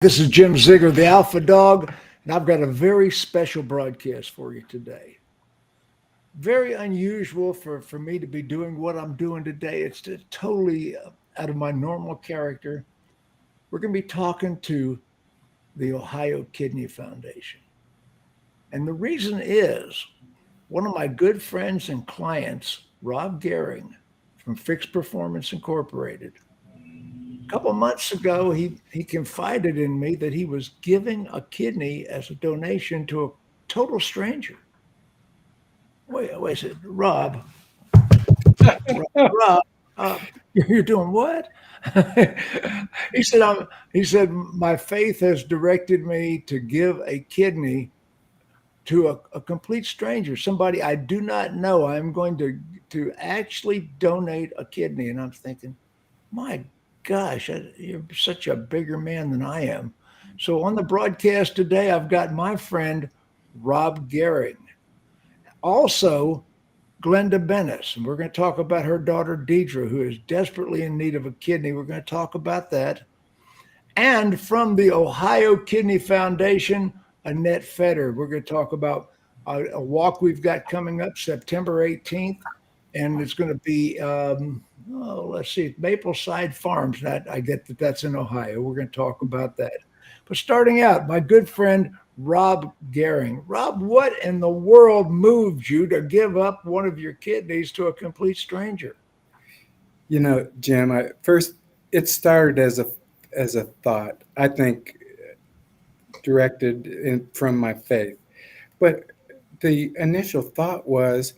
This is Jim Ziegler, the Alpha Dog, and I've got a very special broadcast for you today. Very unusual for me to be doing what I'm doing today. It's totally out of my normal character. We're going to be talking to the Ohio Kidney Foundation. And the reason is one of my good friends and clients, Rob Gehring from Fixed Performance Incorporated, a couple of months ago, he confided in me that he was giving a kidney as a donation to a total stranger. Wait, I said, Rob, you're doing what? he said, he said, my faith has directed me to give a kidney to a complete stranger, somebody I do not know. I'm going to actually donate a kidney. And I'm thinking, my gosh, you're such a bigger man than I am. So on the broadcast today, I've got my friend Rob Gehring, also Glenda Bennice, and we're going to talk about her daughter DeiDra, who is desperately in need of a kidney. We're going to talk about that. And from the Ohio Kidney Foundation, Annette Fetter. We're going to talk about a walk we've got coming up September 18th, and it's going to be let's see, Mapleside Farms. I get that that's in Ohio. We're going to talk about that. But starting out, my good friend Rob Gehring. Rob, what in the world moved you to give up one of your kidneys to a complete stranger? Jim, first it started as a thought. I think from my faith, but the initial thought was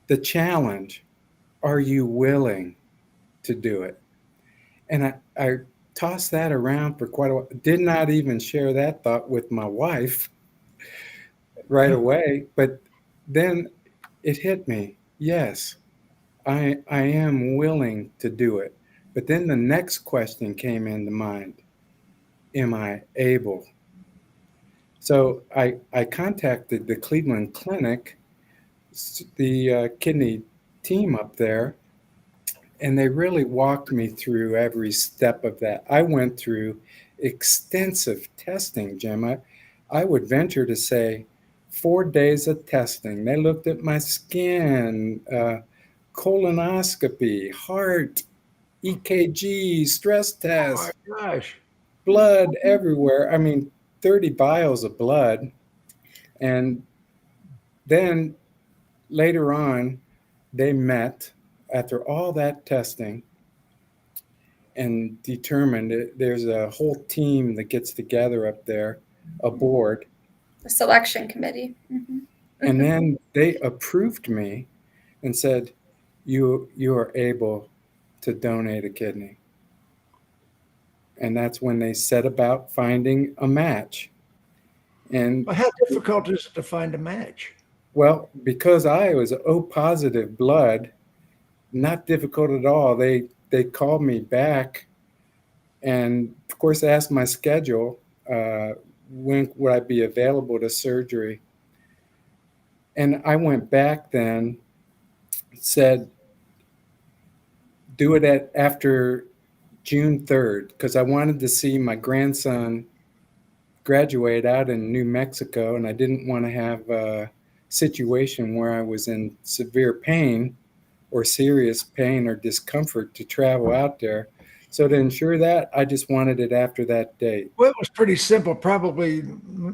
the challenge. Are you willing to do it? And I tossed that around for quite a while. Did not even share that thought with my wife right away. But then it hit me. Yes, I am willing to do it. But then the next question came into mind. Am I able? So I contacted the Cleveland Clinic, the kidney team up there, and they really walked me through every step of that. I went through extensive testing, Jim. I would venture to say 4 days of testing. They looked at my skin, colonoscopy, heart, EKG, stress Oh my test, gosh. blood everywhere. I mean, 30 vials of blood. And then later on, they met after all that testing and determined there's a whole team that gets together up there, a board. The selection committee. Mm-hmm. And then they approved me and said, you are able to donate a kidney. And that's when they set about finding a match. And Well, how difficult is it to find a match? well, because I was O positive blood, not difficult at all. They called me back and of course asked my schedule, when would I be available to surgery. And I went back then, said do it after June 3rd, because I wanted to see my grandson graduate out in New Mexico, and I didn't want to have a situation where I was in severe pain or serious pain or discomfort to travel out there. So to ensure that, I just wanted it after that date. Well, it was pretty simple. Probably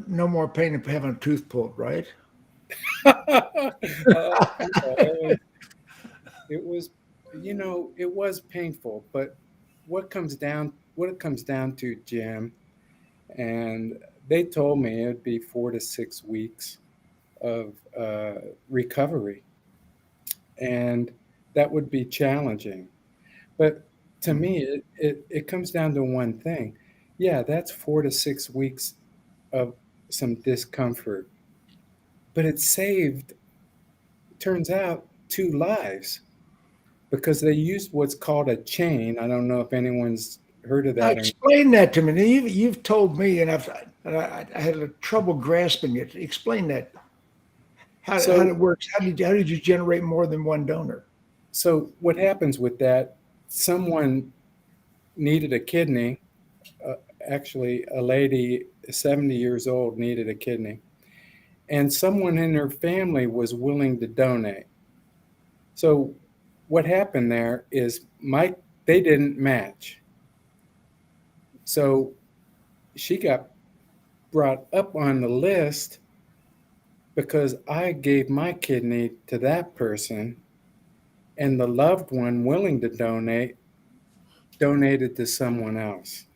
no more pain than having a tooth pulled, right? It was, it was painful, but what it comes down to, Jim, and they told me it'd be 4 to 6 weeks of recovery, and that would be challenging. But to me, it comes down to one thing. Yeah, that's 4 to 6 weeks of some discomfort, but it saved, turns out, 2 lives because they used what's called a chain. I don't know if anyone's heard of Now that. explain that to me. Now, you've told me, and I had a trouble grasping it. Explain that. How So, it works? How did you generate more than one donor? so what happens with that? Someone needed a kidney, actually a lady 70 years old needed a kidney, and someone in her family was willing to donate. So what happened there is they didn't match. So she got brought up on the list because I gave my kidney to that person, and the loved one willing to donate donated to someone else.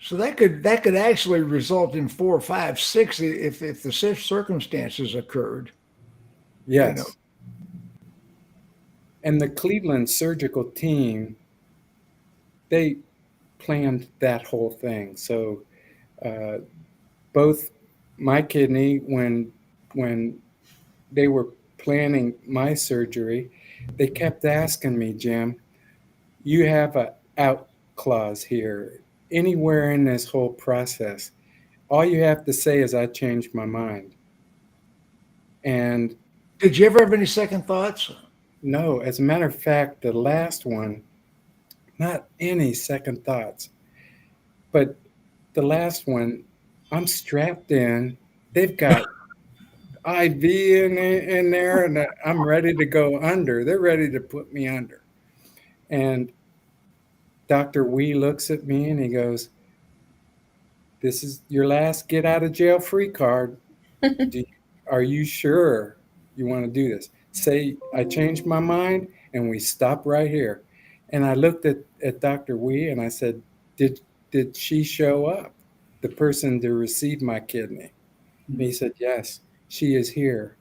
So that could actually result in 4, 5, 6 if the circumstances occurred. Yes. And the Cleveland surgical team, they planned that whole thing. So both my kidney, when they were planning my surgery, they kept asking me, Jim, you have a out clause here. Anywhere in this whole process, all you have to say is I changed my mind. And Did you ever have any second thoughts? no, as a matter of fact, the last one, not any second thoughts. But the last one, I'm strapped in. They've got IV in there, and I'm ready to go under. They're ready to put me under. And Dr. Wee looks at me and he goes, "This is your last get out of jail free card. Are you sure you want to do this? Say, I changed my mind, and we stop right here." And I looked at Dr. Wee and I said, did she show up, the person to receive my kidney? And he said, yes, she is here.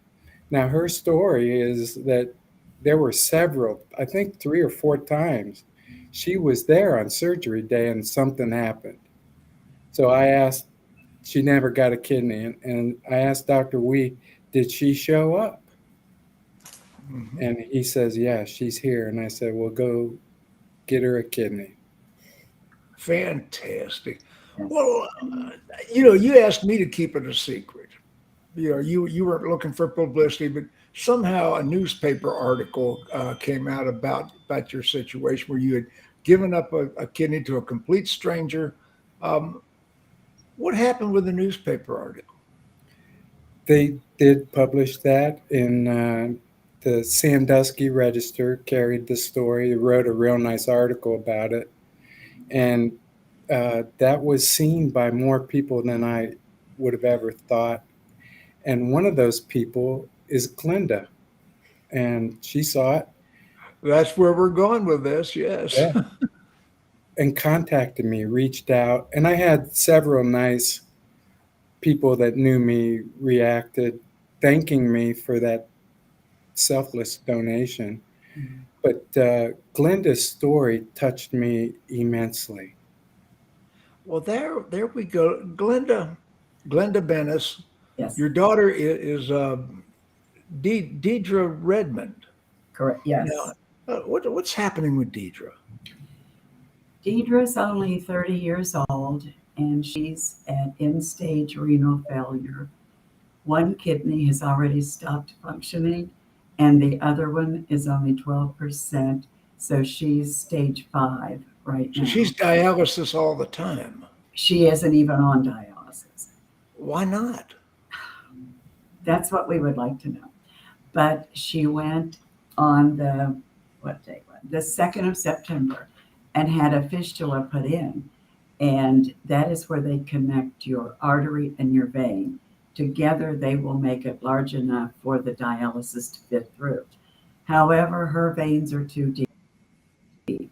Now, her story is that there were several, I think 3 or 4 times, she was there on surgery day and something happened. So I asked, she never got a kidney. And I asked Dr. Wee, did she show up? Mm-hmm. And he says, yeah, she's here. And I said, well, go get her a kidney. Fantastic. Well, you asked me to keep it a secret. You weren't looking for publicity, but somehow a newspaper article came out about your situation where you had given up a kidney to a complete stranger. What happened with the newspaper article? They did publish that in the Sandusky Register, carried the story, wrote a real nice article about it. And that was seen by more people than I would have ever thought. And one of those people is Glenda. And she saw it. That's where we're going with this, yes. Yeah. And contacted me, reached out. And I had several nice people that knew me reacted, thanking me for that selfless donation. Mm-hmm. But Glenda's story touched me immensely. Well, there we go. Glenda Bennice. Yes. Your daughter is DeiDra Redmond. Correct. Yes. Now, what's happening with DeiDra? DeiDra's only 30 years old, and she's at end-stage renal failure. One kidney has already stopped functioning, and the other one is only 12%. So she's stage 5 right now. So she's dialysis all the time. She isn't even on dialysis. Why not? That's what we would like to know. But she went on the 2nd of September and had a fistula put in. And that is where they connect your artery and your vein. Together, they will make it large enough for the dialysis to fit through. However, her veins are too deep.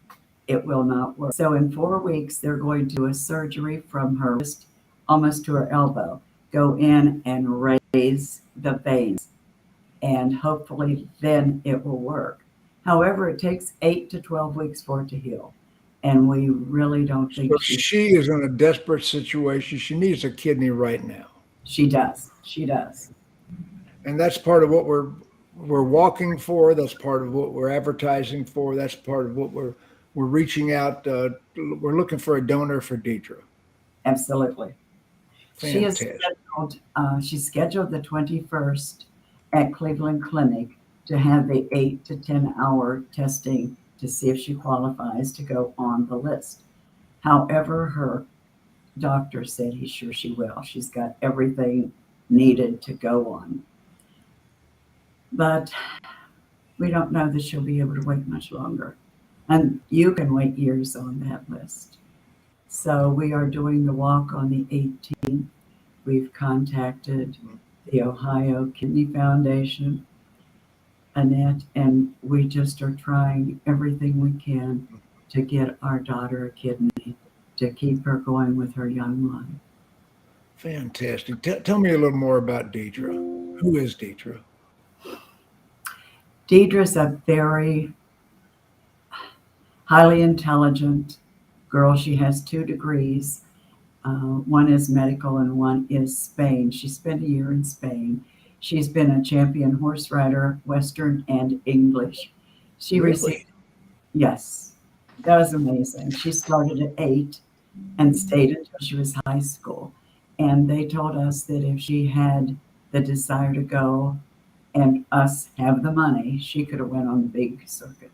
It will not work. So in 4 weeks, they're going to do a surgery from her wrist almost to her elbow, go in and raise the veins, and hopefully then it will work. However, it takes 8 to 12 weeks for it to heal. And we really don't think she is in a desperate situation. She needs a kidney right now. She does. She does. And that's part of what we're walking for. That's part of what we're advertising for. That's part of what we're reaching out. We're looking for a donor for DeiDra. Absolutely. Fantastic. She's scheduled the 21st at Cleveland Clinic to have the 8 to 10 hour testing to see if she qualifies to go on the list. However, her doctor said he's sure she will. She's got everything needed to go on. But we don't know that she'll be able to wait much longer. And you can wait years on that list. So we are doing the walk on the 18th. We've contacted the Ohio Kidney Foundation, Annette, and we just are trying everything we can to get our daughter a kidney to keep her going with her young life. Fantastic. Tell me a little more about DeiDra. Who is DeiDra? DeiDra's a very highly intelligent girl. She has 2 degrees. One is medical and one is Spain. She spent a year in Spain. She's been a champion horse rider, Western and English. She received, yes, that was amazing. She started at 8 and stayed until she was high school. And they told us that if she had the desire to go and us have the money, she could have went on the big circuit.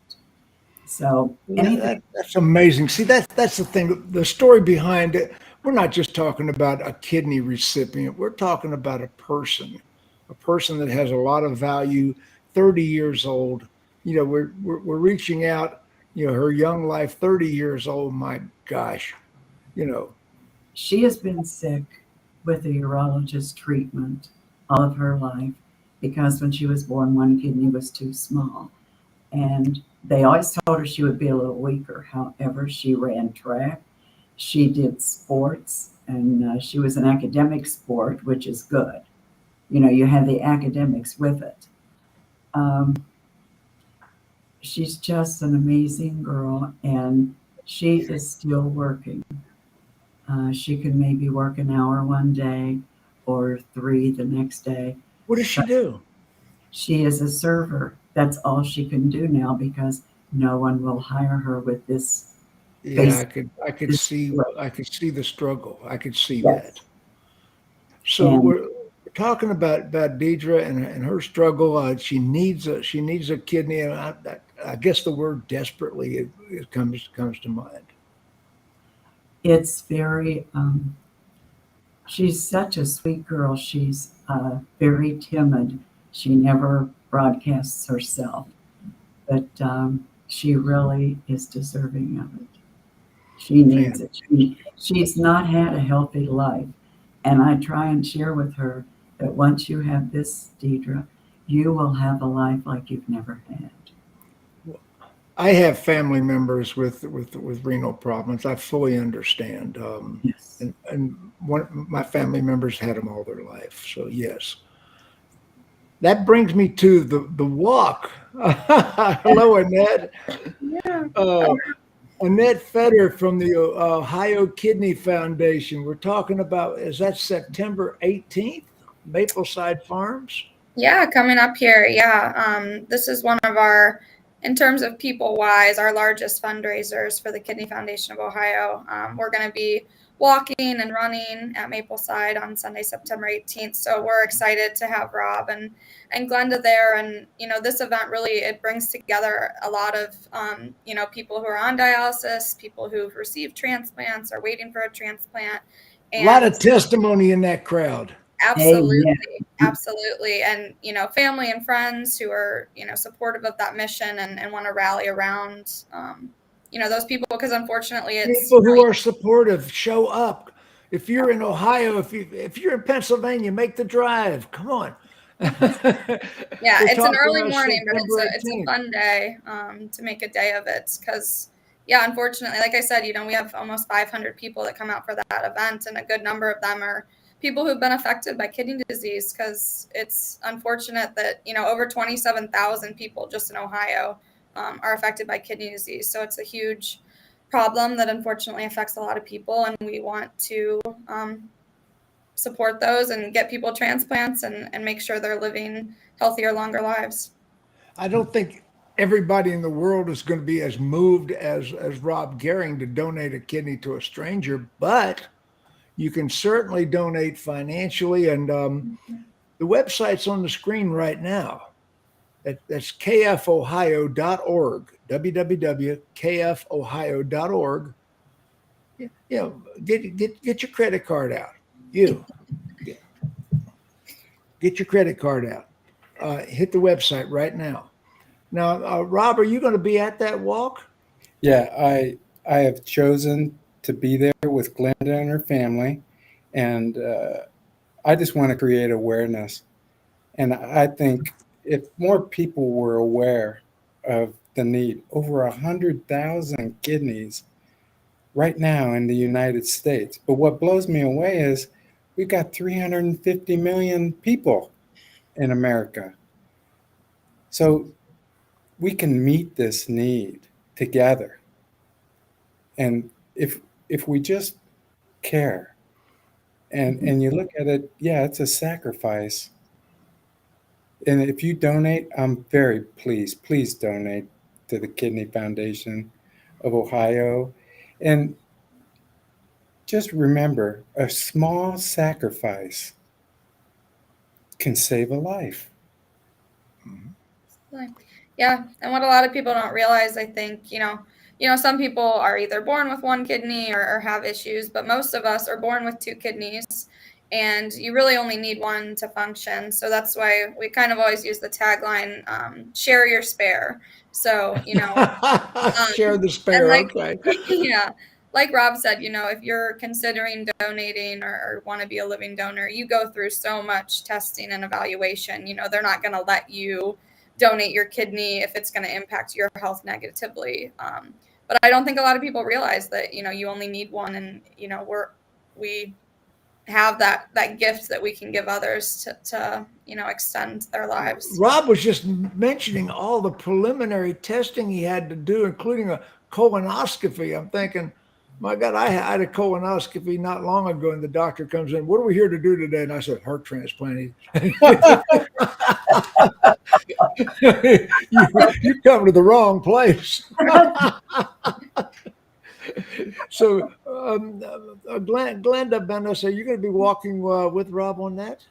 So that's amazing. See, that's the thing. The story behind it. We're not just talking about a kidney recipient. We're talking about a person that has a lot of value. 30 years old. You know, we're reaching out. You know, her young life. 30 years old. My gosh. You know, she has been sick with a urologist treatment all of her life because when she was born, one kidney was too small, and they always told her she would be a little weaker. However, she ran track, she did sports, and she was an academic sport, which is good. You know, you have the academics with it. She's just an amazing girl, and she is still working. She can maybe work an hour one day or 3 the next day. What does she do? She is a server. That's all she can do now because no one will hire her with this. Yeah, I could see the struggle. I could see that. So we're talking about DeiDra and her struggle. She needs a kidney, and I guess the word desperately it comes to mind. It's very. She's such a sweet girl. She's very timid. She never broadcasts herself, but she really is deserving of it. She needs it. She's not had a healthy life, and I try and share with her that once you have this, DeiDra, you will have a life like you've never had. I have family members with renal problems. I fully understand. Yes. And my family members had them all their life. So yes. That brings me to the walk. Hello, Annette. Yeah. Annette Fetter from the Ohio Kidney Foundation. We're talking about, is that September 18th? Mapleside Farms? Yeah, coming up here. Yeah. This is one of our, in terms of people-wise, our largest fundraisers for the Kidney Foundation of Ohio. We're going to be walking and running at Mapleside on Sunday, September 18th. So we're excited to have Rob and Glenda there. And, you know, this event really, it brings together a lot of, you know, people who are on dialysis, people who've received transplants or waiting for a transplant. And a lot of testimony in that crowd. Absolutely. Amen. Absolutely. And, you know, family and friends who are, you know, supportive of that mission and want to rally around, you know, those people, because unfortunately it's people who are supportive show up. If you're in Ohio, if you're in Pennsylvania, make the drive. Come on. Yeah, it's an early morning, but it's a fun day to make a day of it because, yeah, unfortunately, like I said, you know, we have almost 500 people that come out for that event, and a good number of them are people who've been affected by kidney disease because it's unfortunate that, you know, over 27,000 people just in Ohio are affected by kidney disease. So it's a huge problem that unfortunately affects a lot of people, and we want to support those and get people transplants and make sure they're living healthier, longer lives. I don't think everybody in the world is going to be as moved as Rob Gehring to donate a kidney to a stranger, but you can certainly donate financially. And the website's on the screen right now. That's kfohio.org, www.kfohio.org. Get your credit card out. You get your credit card out. Hit the website right now. Now, Rob, are you going to be at that walk? Yeah, I have chosen to be there with Glenda and her family, and I just want to create awareness. And I think if more people were aware of the need, over 100,000 kidneys right now in the United States. But what blows me away is we've got 350 million people in America. So we can meet this need together. And if we just care and you look at it, yeah, it's a sacrifice. And if you donate, I'm very pleased. Please donate to the Kidney Foundation of Ohio. And just remember, a small sacrifice can save a life. Yeah, and what a lot of people don't realize, I think, some people are either born with one kidney or have issues, but most of us are born with two kidneys, and you really only need one to function. So that's why we kind of always use the tagline, share your spare. So, share the spare. Okay. Yeah. Like Rob said, if you're considering donating or want to be a living donor, you go through so much testing and evaluation. They're not going to let you donate your kidney if it's going to impact your health negatively. But I don't think a lot of people realize that, you only need one, and, we have that gift that we can give others to extend their lives. Rob was just mentioning all the preliminary testing he had to do, including a colonoscopy. I'm thinking, my God, I had a colonoscopy not long ago, and the doctor comes in, "What are we here to do today?" And I said, "Heart transplant." you come to the wrong place. So, Glenda Bennice, are you going to be walking with Rob on that?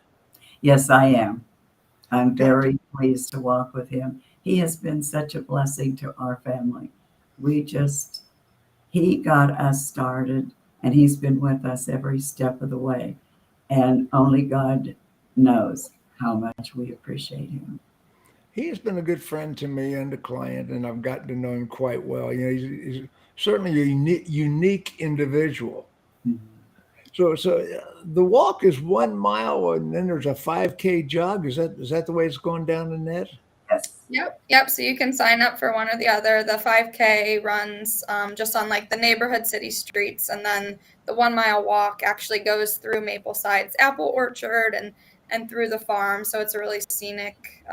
Yes, I am. I'm very pleased to walk with him. He has been such a blessing to our family. He got us started, and he's been with us every step of the way. And only God knows how much we appreciate him. He has been a good friend to me and a client, and I've gotten to know him quite well. He's certainly a unique individual. Mm-hmm. So the walk is 1 mile, and then there's a 5K jog. Is that the way it's going down, Annette? Yes. Yep. So you can sign up for one or the other. The 5K runs just on like the neighborhood city streets, and then the 1 mile walk actually goes through Mapleside's apple orchard and through the farm. So it's a really scenic,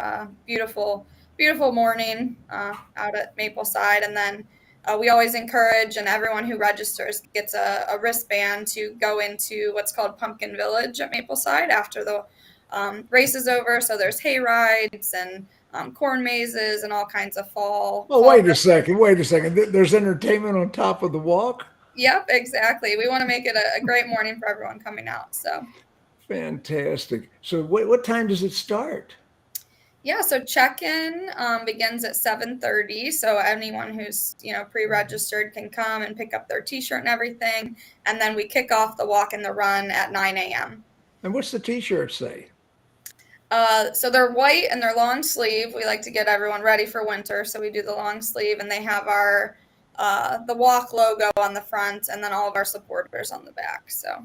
beautiful morning out at Mapleside. And then we always encourage, and everyone who registers gets a wristband to go into what's called Pumpkin Village at Mapleside after the race is over. So there's hay rides and corn mazes and all kinds of fall. Wait a second. There's entertainment on top of the walk? Yep, exactly. We want to make it a great morning for everyone coming out. So fantastic. So what time does it start? Yeah, so check-in begins at 7:30. So anyone who's pre-registered can come and pick up their T-shirt and everything, and then we kick off the walk and the run at 9 a.m. And what's the T-shirt say? So they're white and they're long sleeve. We like to get everyone ready for winter, so we do the long sleeve, and they have our the walk logo on the front, and then all of our supporters on the back. So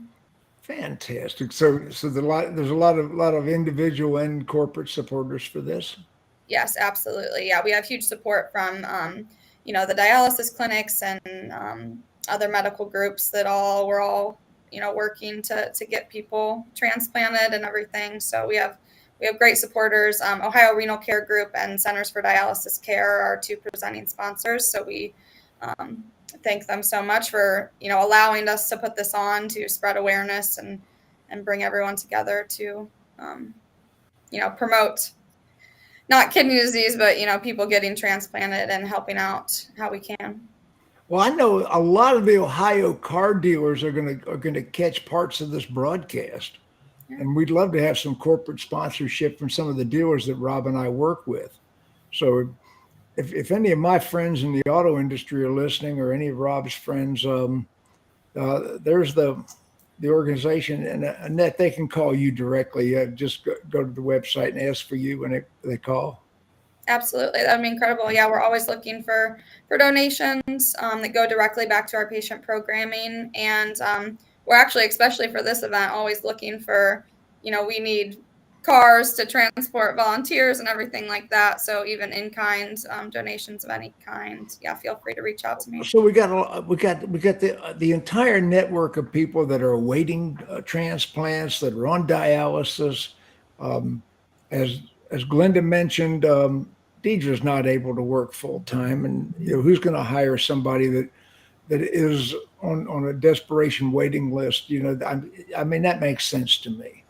fantastic. So there's a lot of individual and corporate supporters for this. Yes, absolutely. Yeah, we have huge support from the dialysis clinics and other medical groups that we're all working to get people transplanted and everything. So we have great supporters. Ohio Renal Care Group and Centers for Dialysis Care are our two presenting sponsors. So we thank them so much for allowing us to put this on to spread awareness and bring everyone together to promote not kidney disease, but people getting transplanted and helping out how we can. Well, I know a lot of the Ohio car dealers are going to catch parts of this broadcast. And we'd love to have some corporate sponsorship from some of the dealers that Rob and I work with. So if any of my friends in the auto industry are listening, or any of Rob's friends, there's the organization, and Annette, they can call you directly. Just go to the website and ask for you when they call. Absolutely. That'd be incredible. Yeah, we're always looking for donations that go directly back to our patient programming. And we're actually, especially for this event, always looking for, we need cars to transport volunteers and everything like that. So even in-kind donations of any kind, yeah, feel free to reach out to me. So we got the entire network of people that are awaiting transplants, that are on dialysis. As Glenda mentioned, DeiDra's not able to work full time, and who's going to hire somebody that is on a desperation waiting list? I mean, that makes sense to me.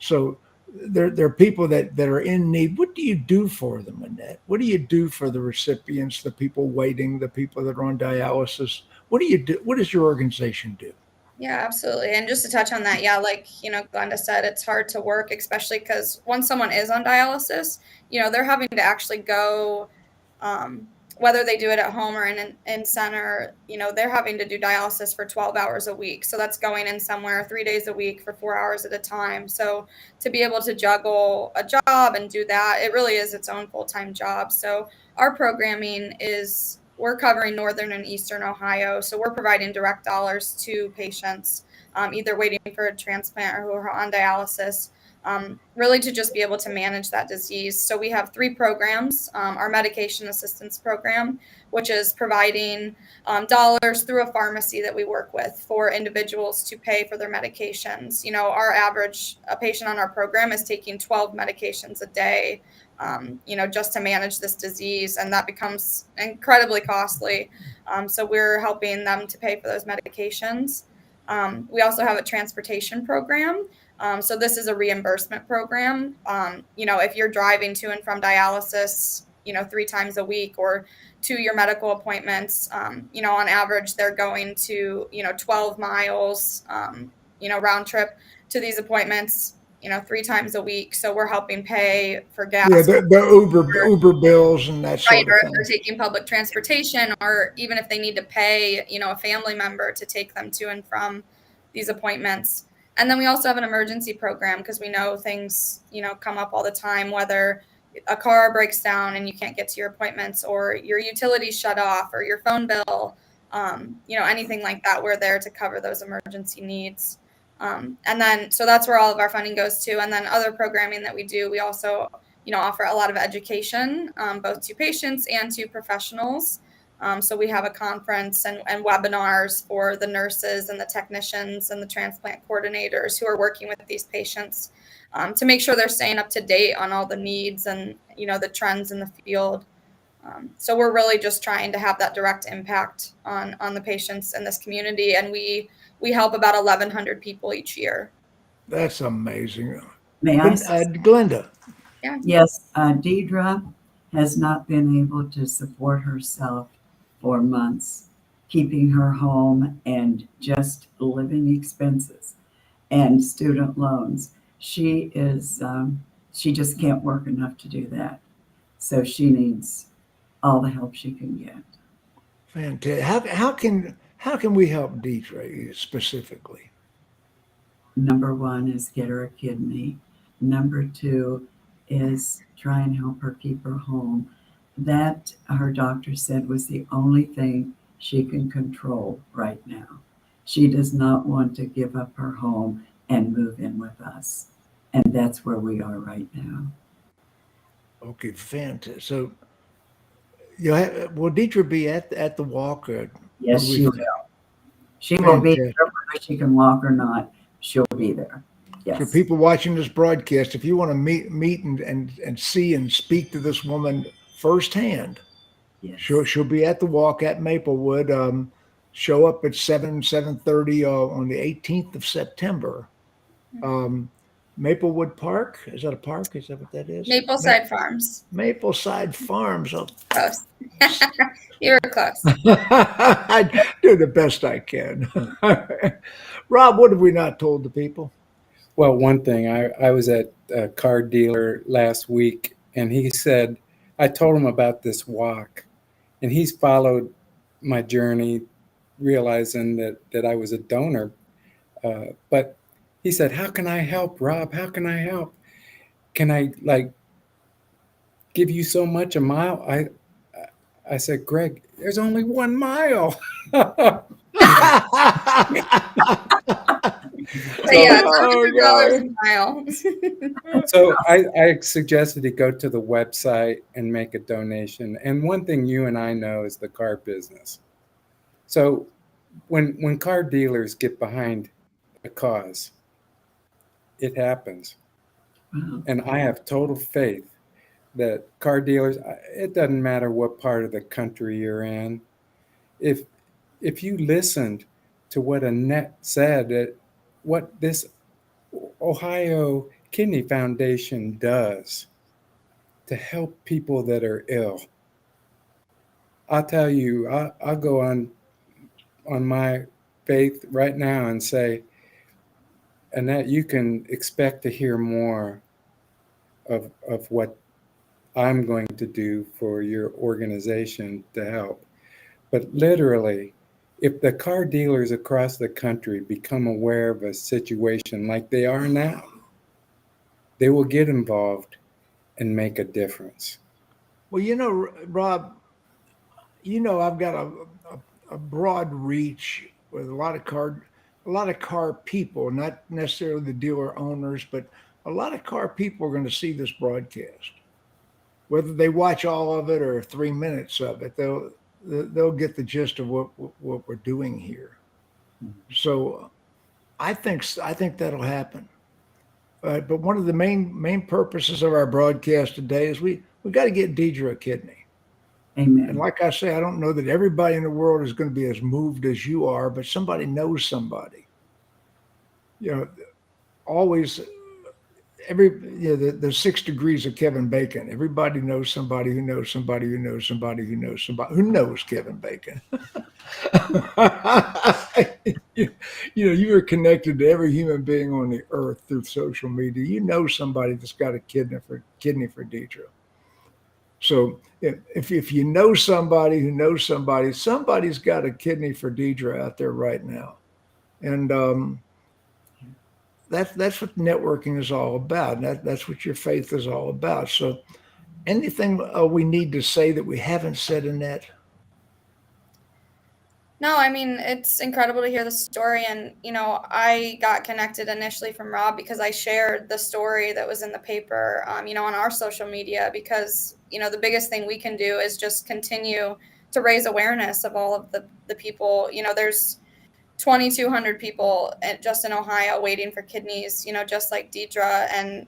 So there are people that are in need. What do you do for them, Annette? What do you do for the recipients, the people waiting, the people that are on dialysis? What do you do? What does your organization do? Yeah, absolutely. And just to touch on that, yeah, like, Glenda said, it's hard to work, especially because once someone is on dialysis, they're having to actually go, whether they do it at home or in center, they're having to do dialysis for 12 hours a week. So that's going in somewhere 3 days a week for 4 hours at a time. So to be able to juggle a job and do that, it really is its own full-time job. So our programming is, we're covering northern and eastern Ohio. So we're providing direct dollars to patients, either waiting for a transplant or who are on dialysis, really to just be able to manage that disease. So we have 3 programs. Our medication assistance program, which is providing dollars through a pharmacy that we work with for individuals to pay for their medications. Our average, a patient on our program is taking 12 medications a day, just to manage this disease, and that becomes incredibly costly. So we're helping them to pay for those medications. We also have a transportation program. So this is a reimbursement program. If you're driving to and from dialysis, 3 times a week, or to your medical appointments, on average, they're going to, 12 miles, round trip to these appointments, 3 times a week. So we're helping pay for gas. Yeah, the Uber bills and that sort of Right, or thing. if they're taking public transportation, or even if they need to pay, a family member to take them to and from these appointments. And then we also have an emergency program, because we know things, come up all the time, whether a car breaks down and you can't get to your appointments, or your utilities shut off, or your phone bill, anything like that. We're there to cover those emergency needs. And then, so that's where all of our funding goes to. And then other programming that we do, we also, offer a lot of education, both to patients and to professionals. So we have a conference and webinars for the nurses and the technicians and the transplant coordinators who are working with these patients, to make sure they're staying up to date on all the needs and, the trends in the field. So we're really just trying to have that direct impact on the patients in this community. And we help about 1,100 people each year. That's amazing. May I? Glenda. Yeah. Yes, DeiDra has not been able to support herself for months, keeping her home and just living expenses and student loans. She just can't work enough to do that. So she needs all the help she can get. Fantastic. How can we help DeiDra specifically? Number 1 is get her a kidney. Number 2 is try and help her keep her home. That, her doctor said, was the only thing she can control right now. She does not want to give up her home and move in with us. And that's where we are right now. Okay, fantastic. So, will DeiDra be at the walk? Yes, she will. She will be there, whether she can walk or not. She'll be there. Yes. For people watching this broadcast, if you want to meet and see and speak to this woman firsthand, yes. She'll be at the walk at Maplewood. Show up at 7:30 on the 18th of September. Maplewood Park, is that a park? Is that what that is? Mapleside Farms. Mapleside Farms. Oh. Close. You were close. I do the best I can. Rob, what have we not told the people? Well, one thing, I was at a car dealer last week, and he said, I told him about this walk, and he's followed my journey realizing that I was a donor. But he said, "How can I help, Rob? How can I help? Can I like give you so much a mile?" I said, "Greg, there's only 1 mile." But yeah, it's Oh, $100 God. a mile. So I suggested he go to the website and make a donation. And one thing you and I know is the car business. So when car dealers get behind a cause, it happens. Wow. And I have total faith that car dealers, it doesn't matter what part of the country you're in, if you listened to what Annette said, that what this Ohio Kidney Foundation does to help people that are ill, I'll tell you, I'll go on my faith right now and say, Annette, you can expect to hear more of what I'm going to do for your organization to help. But literally, if the car dealers across the country become aware of a situation like they are now, they will get involved and make a difference. Well, Rob, I've got a broad reach with a lot of car people, not necessarily the dealer owners, but a lot of car people are going to see this broadcast. Whether they watch all of it or 3 minutes of it, they'll get the gist of what we're doing here. So I think that'll happen. But one of the main purposes of our broadcast today is we got to get DeiDra a kidney. And Amen. like I say, I don't know that everybody in the world is going to be as moved as you are, but somebody knows somebody. Always the 6 degrees of Kevin Bacon. Everybody knows somebody who knows somebody who knows somebody who knows somebody who knows Kevin Bacon. You are connected to every human being on the earth through social media. You know somebody that's got a kidney for DeiDra. So if you know somebody who knows somebody, somebody's got a kidney for DeiDra out there right now, and that's what networking is all about. That's what your faith is all about. So, anything we need to say that we haven't said, Annette? No, I mean, it's incredible to hear the story. And, I got connected initially from Rob because I shared the story that was in the paper, on our social media, because, the biggest thing we can do is just continue to raise awareness of all of the people. There's 2,200 people just in Ohio waiting for kidneys, just like DeiDra. And,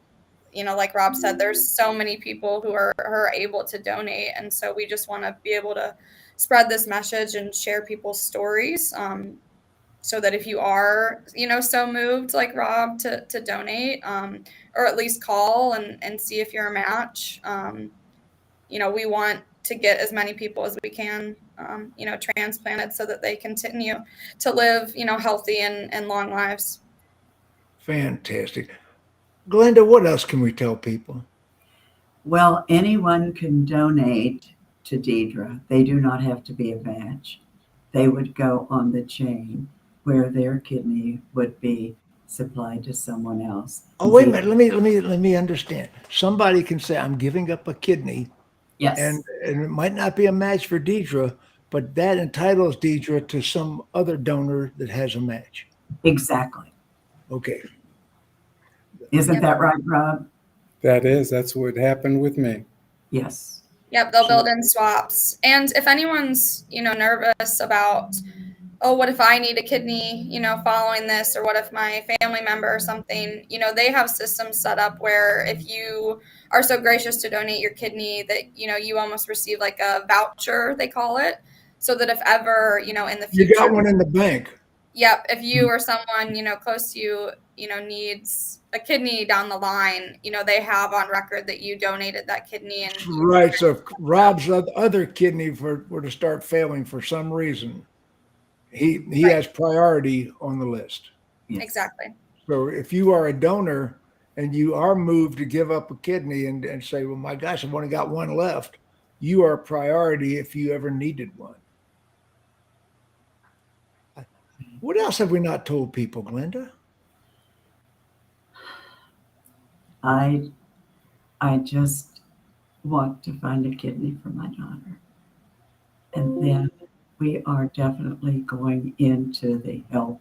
like Rob said, there's so many people who are able to donate. And so we just want to be able to spread this message and share people's stories, so that if you are, so moved like Rob to donate, or at least call and see if you're a match. We want to get as many people as we can, transplanted so that they continue to live, healthy and long lives. Fantastic. Glenda, what else can we tell people? Well, anyone can donate to DeiDra. They do not have to be a match. They would go on the chain where their kidney would be supplied to someone else. Oh, wait a minute. Let me understand. Somebody can say, "I'm giving up a kidney," Yes, and it might not be a match for DeiDra, but that entitles DeiDra to some other donor that has a match. exactly. Okay. Isn't Yep. that right, Rob? That's what happened with me. Yes. Yep, they'll build in swaps. And if anyone's, nervous about, oh, what if I need a kidney, following this, or what if my family member or something, they have systems set up where if you are so gracious to donate your kidney that, you almost receive like a voucher, they call it, so that if ever, in the future. You got one in the bank. Yep, if you or someone, close to you, needs a kidney down the line, they have on record that you donated that kidney. And Right. So if Rob's other kidney were to start failing for some reason, he Right. has priority on the list. Yes. Exactly. So if you are a donor and you are moved to give up a kidney and say, "Well, my gosh, I've only got one left," you are a priority if you ever needed one. What else have we not told people, Glenda? I just want to find a kidney for my daughter. And then we are definitely going into the health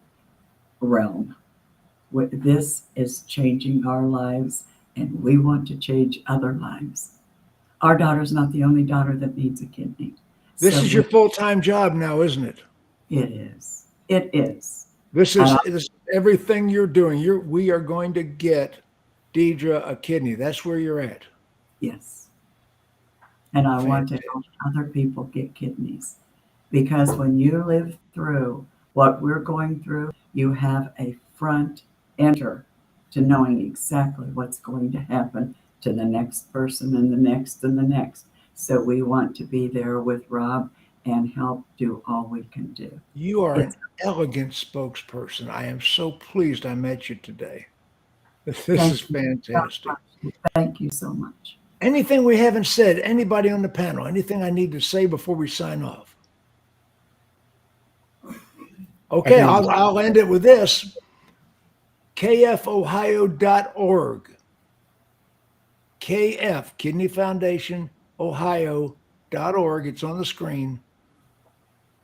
realm. This is changing our lives, and we want to change other lives. Our daughter's not the only daughter that needs a kidney. This is your full-time job now, isn't it? It is. It is. This is everything you're doing. We are going to get DeiDra a kidney. That's where you're at. Yes. And I want to help other people get kidneys, because when you live through what we're going through, you have a front enter to knowing exactly what's going to happen to the next person and the next and the next. So we want to be there with Rob and help do all we can do. You are an elegant spokesperson. I am so pleased I met you today. This is fantastic. Thank you so much. Anything we haven't said, anybody on the panel, anything I need to say before we sign off? Okay, I'll end it with this. kfohio.org. KF, Kidney Foundation, Ohio.org. It's on the screen.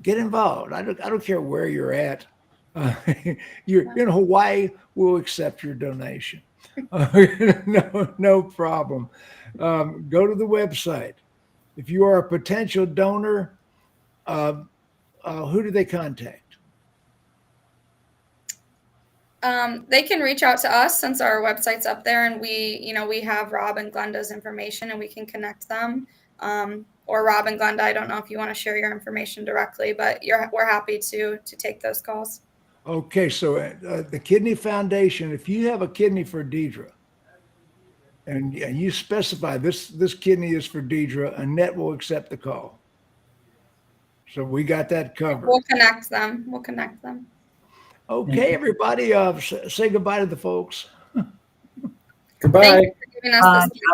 Get involved. I don't care where you're at. You're in Hawaii, we'll accept your donation. No problem. Go to the website. If you are a potential donor, who do they contact? They can reach out to us since our website's up there, and we have Rob and Glenda's information, and we can connect them. Or Rob and Glenda, I don't know if you want to share your information directly, but we're happy to take those calls. Okay, so the Kidney Foundation, if you have a kidney for DeiDra, and you specify this kidney is for DeiDra, Annette will accept the call. So we got that covered. We'll connect them. Okay, everybody, say goodbye to the folks. Goodbye. Thank you for giving us this